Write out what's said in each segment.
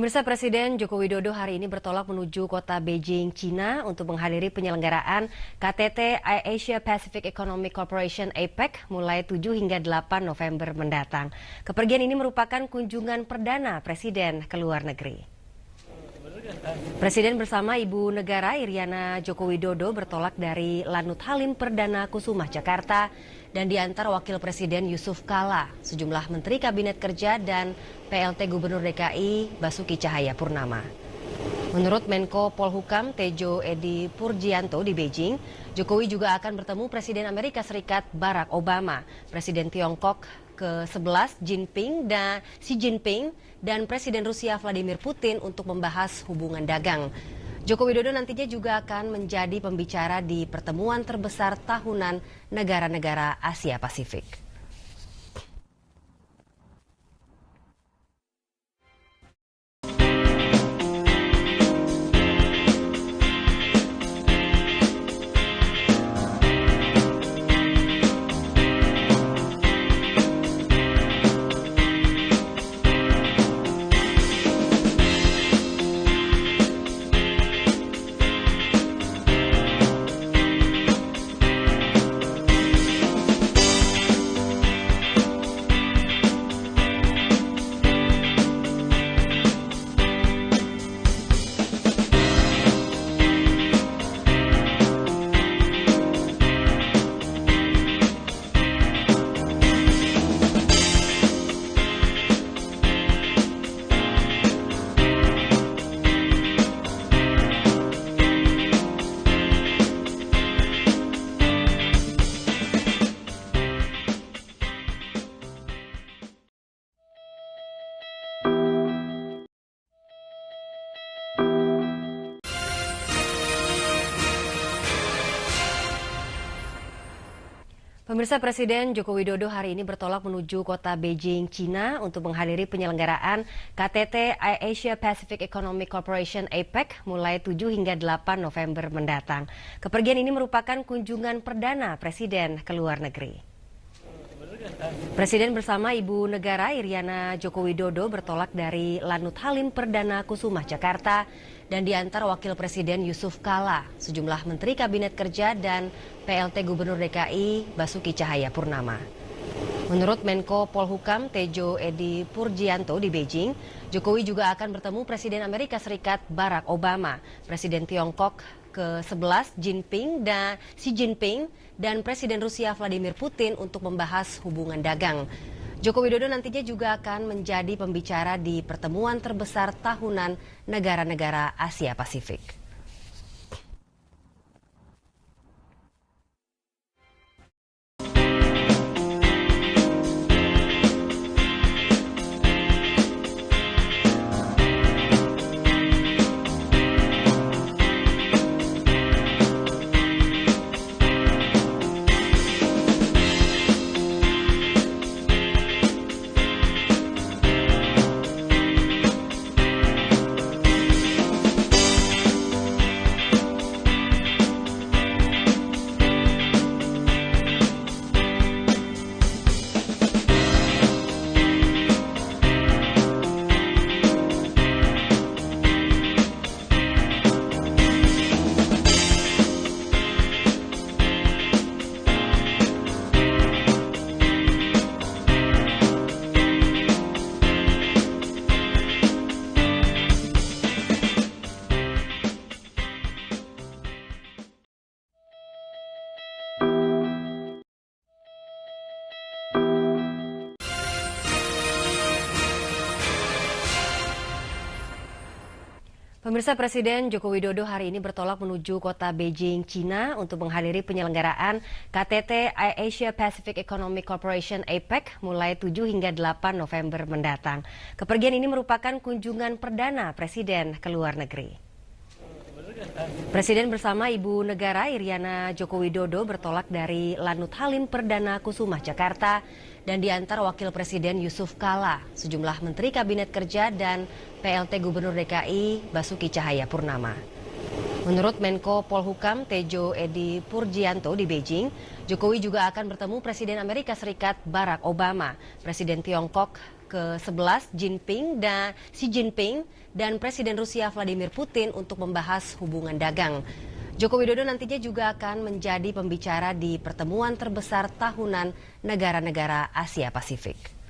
Pemirsa, Presiden Joko Widodo hari ini bertolak menuju kota Beijing, Cina untuk menghadiri penyelenggaraan KTT Asia Pacific Economic Cooperation (APEC) mulai 7 hingga 8 November mendatang. Kepergian ini merupakan kunjungan perdana Presiden ke luar negeri. Presiden bersama Ibu Negara Iriana Joko Widodo bertolak dari Lanut Halim Perdana Kusuma, Jakarta, dan diantar Wakil Presiden Yusuf Kala, sejumlah Menteri Kabinet Kerja dan PLT Gubernur DKI Basuki Cahayapurnama. Menurut Menko Polhukam Tejo Edi Purjianto di Beijing, Jokowi juga akan bertemu Presiden Amerika Serikat Barack Obama, Presiden Tiongkok ke-11 Xi Jinping, dan Presiden Rusia Vladimir Putin untuk membahas hubungan dagang. Joko Widodo nantinya juga akan menjadi pembicara di pertemuan terbesar tahunan negara-negara Asia Pasifik. Pemirsa, Presiden Joko Widodo hari ini bertolak menuju kota Beijing, Cina untuk menghadiri penyelenggaraan KTT Asia Pacific Economic Cooperation (APEC) mulai 7 hingga 8 November mendatang. Kepergian ini merupakan kunjungan perdana Presiden ke luar negeri. Presiden bersama Ibu Negara Iriana Joko Widodo bertolak dari Lanut Halim Perdana Kusuma, Jakarta, dan diantar Wakil Presiden Yusuf Kala, sejumlah Menteri Kabinet Kerja dan PLT Gubernur DKI Basuki Cahayapurnama. Menurut Menko Polhukam Tejo Edi Purjianto di Beijing, Jokowi juga akan bertemu Presiden Amerika Serikat Barack Obama, Presiden Tiongkok ke-11 Xi Jinping, dan Presiden Rusia Vladimir Putin untuk membahas hubungan dagang. Joko Widodo nantinya juga akan menjadi pembicara di pertemuan terbesar tahunan negara-negara Asia Pasifik. Pemirsa, Presiden Joko Widodo hari ini bertolak menuju kota Beijing, Cina untuk menghadiri penyelenggaraan KTT Asia Pacific Economic Cooperation (APEC) mulai 7 hingga 8 November mendatang. Kepergian ini merupakan kunjungan perdana Presiden ke luar negeri. Presiden bersama Ibu Negara Iriana Joko Widodo bertolak dari Lanut Halim Perdana Kusuma, Jakarta, dan diantar Wakil Presiden Yusuf Kala, sejumlah Menteri Kabinet Kerja dan PLT Gubernur DKI Basuki Cahayapurnama. Menurut Menko Polhukam Tejo Edi Purjianto di Beijing, Jokowi juga akan bertemu Presiden Amerika Serikat Barack Obama, Presiden Tiongkok ke-11 Xi Jinping dan Presiden Rusia Vladimir Putin untuk membahas hubungan dagang. Joko Widodo nantinya juga akan menjadi pembicara di pertemuan terbesar tahunan negara-negara Asia Pasifik.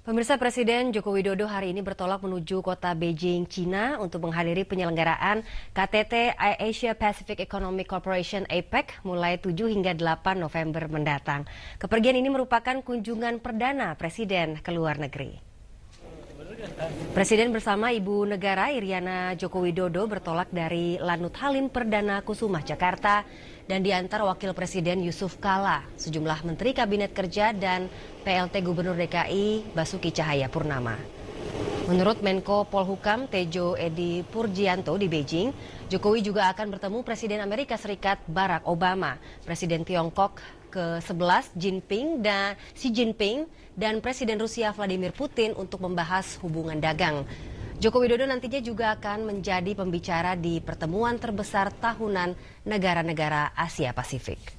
Pemirsa, Presiden Joko Widodo hari ini bertolak menuju kota Beijing, China untuk menghadiri penyelenggaraan KTT Asia Pacific Economic Cooperation APEC mulai 7 hingga 8 November mendatang. Kepergian ini merupakan kunjungan perdana Presiden ke luar negeri. Presiden bersama Ibu Negara Iriana Joko Widodo bertolak dari Lanut Halim Perdana Kusuma, Jakarta, dan diantar Wakil Presiden Yusuf Kala, sejumlah Menteri Kabinet Kerja dan PLT Gubernur DKI Basuki Cahayapurnama. Menurut Menko Polhukam Tejo Edi Purjianto di Beijing, Jokowi juga akan bertemu Presiden Amerika Serikat Barack Obama, Presiden Tiongkok ke-11 Xi Jinping, dan Presiden Rusia Vladimir Putin untuk membahas hubungan dagang. Joko Widodo nantinya juga akan menjadi pembicara di pertemuan terbesar tahunan negara-negara Asia Pasifik.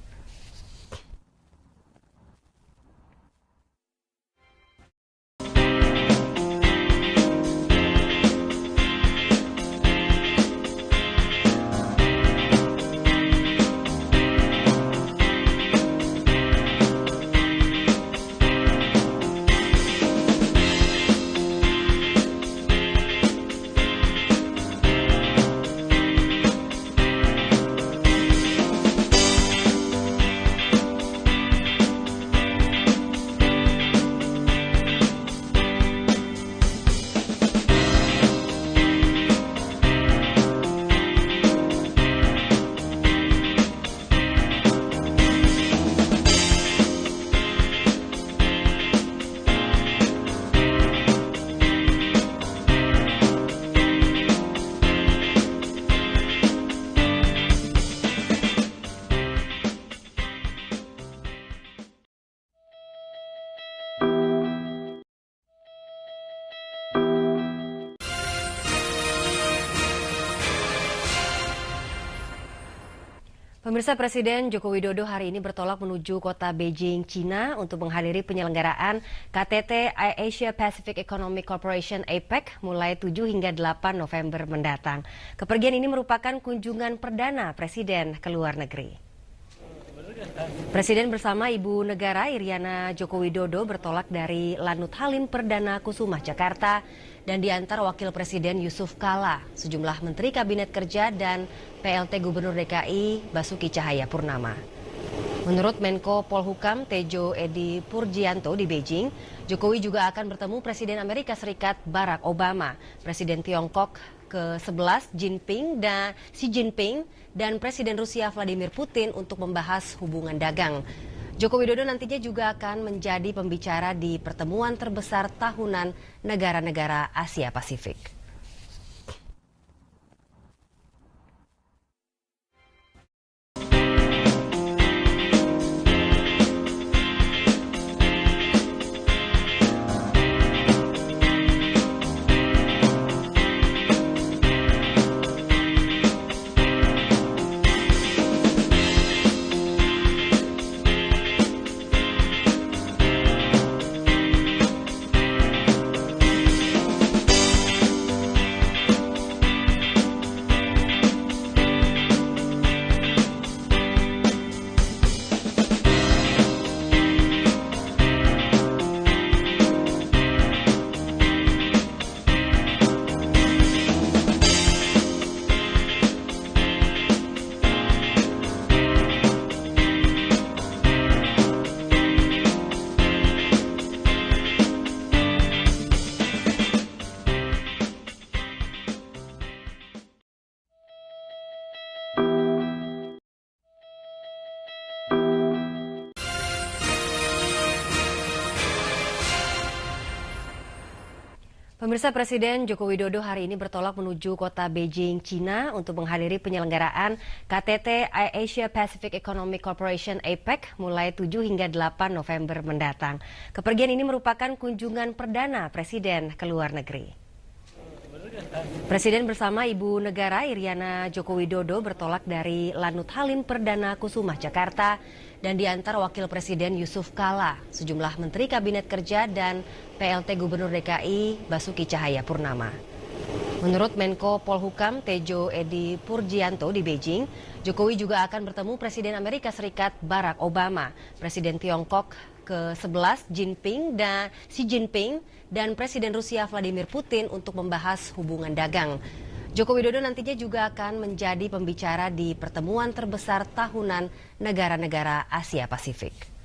Pemirsa, Presiden Joko Widodo hari ini bertolak menuju kota Beijing, China untuk menghadiri penyelenggaraan KTT Asia Pacific Economic Cooperation APEC mulai 7 hingga 8 November mendatang. Kepergian ini merupakan kunjungan perdana Presiden ke luar negeri. Presiden bersama Ibu Negara Iriana Joko Widodo bertolak dari Lanut Halim Perdana Kusuma, Jakarta, dan diantar Wakil Presiden Yusuf Kala, sejumlah Menteri Kabinet Kerja dan PLT Gubernur DKI Basuki Cahayapurnama. Menurut Menko Polhukam Tejo Edi Purjianto di Beijing, Jokowi juga akan bertemu Presiden Amerika Serikat Barack Obama, Presiden Tiongkok ke-11 Xi Jinping, dan Presiden Rusia Vladimir Putin untuk membahas hubungan dagang. Joko Widodo nantinya juga akan menjadi pembicara di pertemuan terbesar tahunan negara-negara Asia Pasifik. Pemirsa, Presiden Joko Widodo hari ini bertolak menuju kota Beijing, Cina untuk menghadiri penyelenggaraan KTT Asia Pacific Economic Cooperation APEC mulai 7 hingga 8 November mendatang. Kepergian ini merupakan kunjungan perdana Presiden ke luar negeri. Presiden bersama Ibu Negara Iriana Joko Widodo bertolak dari Lanut Halim Perdana Kusuma, Jakarta, dan diantar Wakil Presiden Yusuf Kala, sejumlah Menteri Kabinet Kerja dan PLT Gubernur DKI Basuki Cahayapurnama. Menurut Menko Polhukam Tejo Edi Purjianto di Beijing, Jokowi juga akan bertemu Presiden Amerika Serikat Barack Obama, Presiden Tiongkok ke-11 Xi Jinping, dan Presiden Rusia Vladimir Putin untuk membahas hubungan dagang. Joko Widodo nantinya juga akan menjadi pembicara di pertemuan terbesar tahunan negara-negara Asia Pasifik.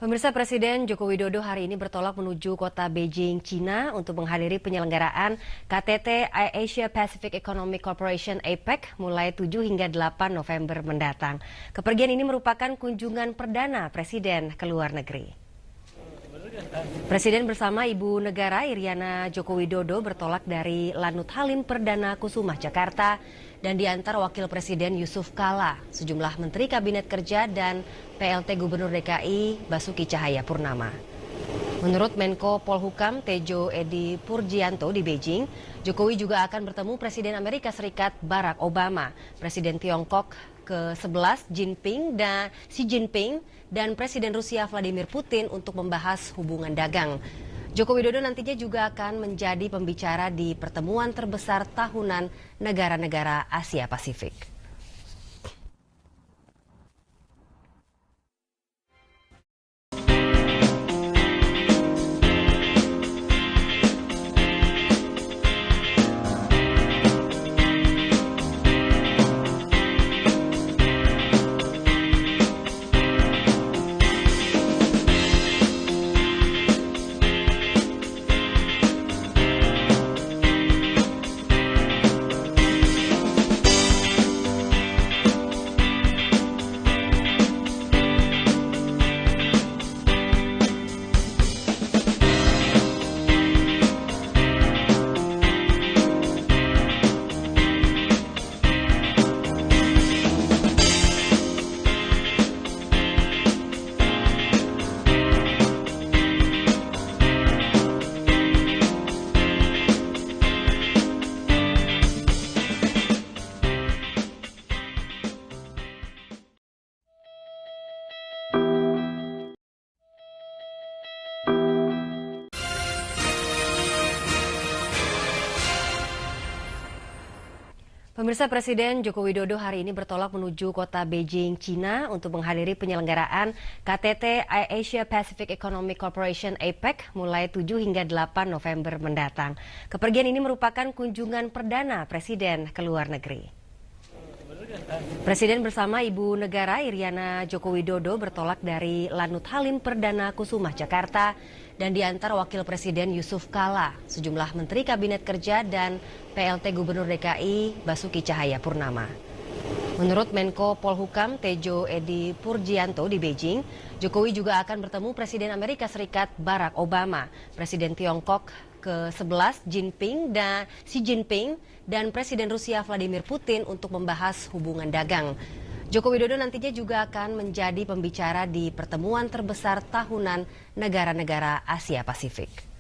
Pemirsa, Presiden Joko Widodo hari ini bertolak menuju kota Beijing, Cina untuk menghadiri penyelenggaraan KTT Asia Pacific Economic Cooperation APEC mulai 7 hingga 8 November mendatang. Kepergian ini merupakan kunjungan perdana Presiden ke luar negeri. Presiden bersama Ibu Negara Iriana Joko Widodo bertolak dari Lanut Halim Perdana Kusuma, Jakarta, dan diantar Wakil Presiden Yusuf Kala, sejumlah Menteri Kabinet Kerja dan PLT Gubernur DKI Basuki Cahayapurnama. Menurut Menko Polhukam Tejo Edi Purjianto di Beijing, Jokowi juga akan bertemu Presiden Amerika Serikat Barack Obama, Presiden Tiongkok ke-11 Xi Jinping, dan Presiden Rusia Vladimir Putin untuk membahas hubungan dagang. Joko Widodo nantinya juga akan menjadi pembicara di pertemuan terbesar tahunan negara-negara Asia Pasifik. Pemirsa, Presiden Joko Widodo hari ini bertolak menuju kota Beijing, Cina untuk menghadiri penyelenggaraan KTT Asia Pacific Economic Cooperation APEC mulai 7 hingga 8 November mendatang. Kepergian ini merupakan kunjungan perdana Presiden ke luar negeri. Presiden bersama Ibu Negara Iriana Joko Widodo bertolak dari Lanut Halim Perdana Kusuma, Jakarta, dan diantar Wakil Presiden Yusuf Kala, sejumlah Menteri Kabinet Kerja dan PLT Gubernur DKI Basuki Cahayapurnama. Menurut Menko Polhukam Tejo Edi Purjianto di Beijing, Jokowi juga akan bertemu Presiden Amerika Serikat Barack Obama, Presiden Tiongkok ke-11 Xi Jinping dan Presiden Rusia Vladimir Putin untuk membahas hubungan dagang. Joko Widodo nantinya juga akan menjadi pembicara di pertemuan terbesar tahunan negara-negara Asia Pasifik.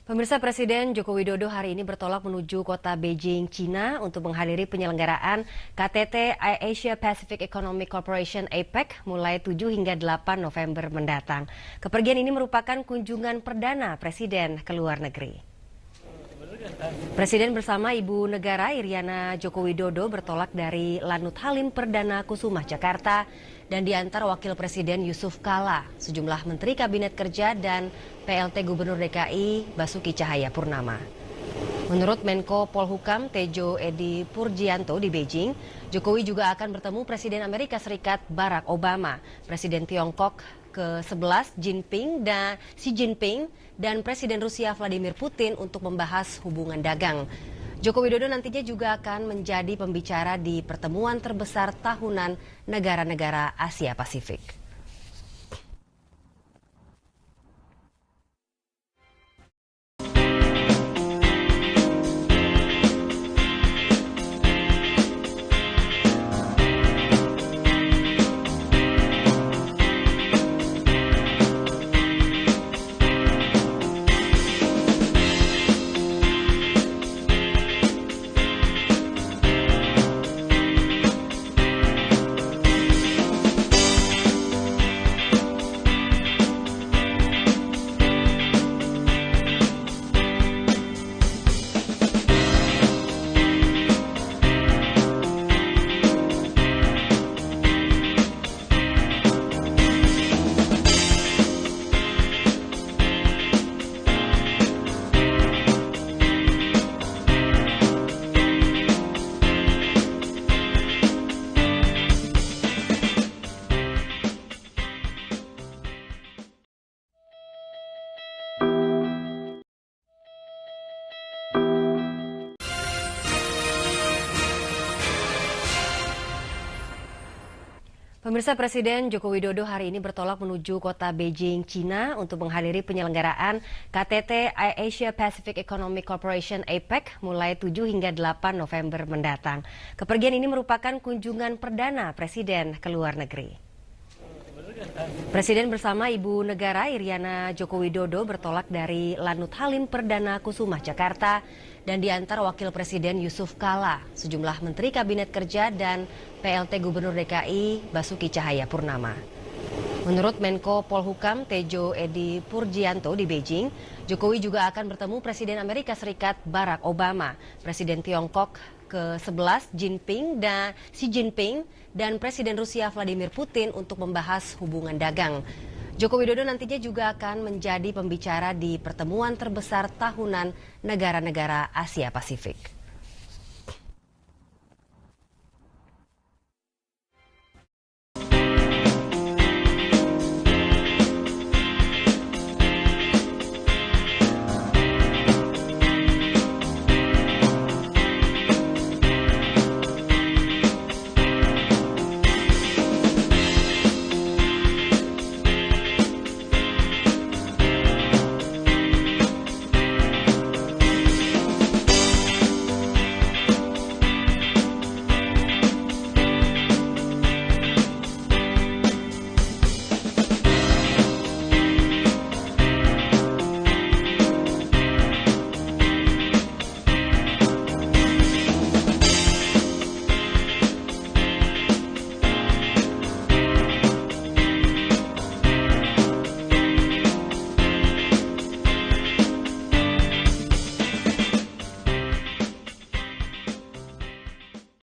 Pemirsa, Presiden Joko Widodo hari ini bertolak menuju kota Beijing, Cina untuk menghadiri penyelenggaraan KTT Asia Pacific Economic Cooperation APEC mulai 7 hingga 8 November mendatang. Kepergian ini merupakan kunjungan perdana Presiden ke luar negeri. Presiden bersama Ibu Negara Iriana Joko Widodo bertolak dari Lanut Halim Perdana Kusuma, Jakarta, dan diantar Wakil Presiden Yusuf Kala, sejumlah Menteri Kabinet Kerja dan PLT Gubernur DKI Basuki Cahayapurnama. Menurut Menko Polhukam Tejo Edi Purjianto di Beijing, Jokowi juga akan bertemu Presiden Amerika Serikat Barack Obama, Presiden Tiongkok ke-11 Xi Jinping, dan Presiden Rusia Vladimir Putin untuk membahas hubungan dagang. Joko Widodo nantinya juga akan menjadi pembicara di pertemuan terbesar tahunan negara-negara Asia Pasifik. Pemirsa, Presiden Joko Widodo hari ini bertolak menuju kota Beijing, Cina untuk menghadiri penyelenggaraan KTT Asia Pacific Economic Cooperation APEC mulai 7 hingga 8 November mendatang. Kepergian ini merupakan kunjungan perdana Presiden ke luar negeri. Presiden bersama Ibu Negara Iriana Joko Widodo bertolak dari Lanut Halim Perdana Kusuma, Jakarta, dan diantar Wakil Presiden Yusuf Kala, sejumlah Menteri Kabinet Kerja dan PLT Gubernur DKI Basuki Cahayapurnama. Menurut Menko Polhukam Tejo Edi Purjianto di Beijing, Jokowi juga akan bertemu Presiden Amerika Serikat Barack Obama, Presiden Tiongkok ke-11 Xi Jinping, dan Presiden Rusia Vladimir Putin untuk membahas hubungan dagang. Joko Widodo nantinya juga akan menjadi pembicara di pertemuan terbesar tahunan negara-negara Asia Pasifik.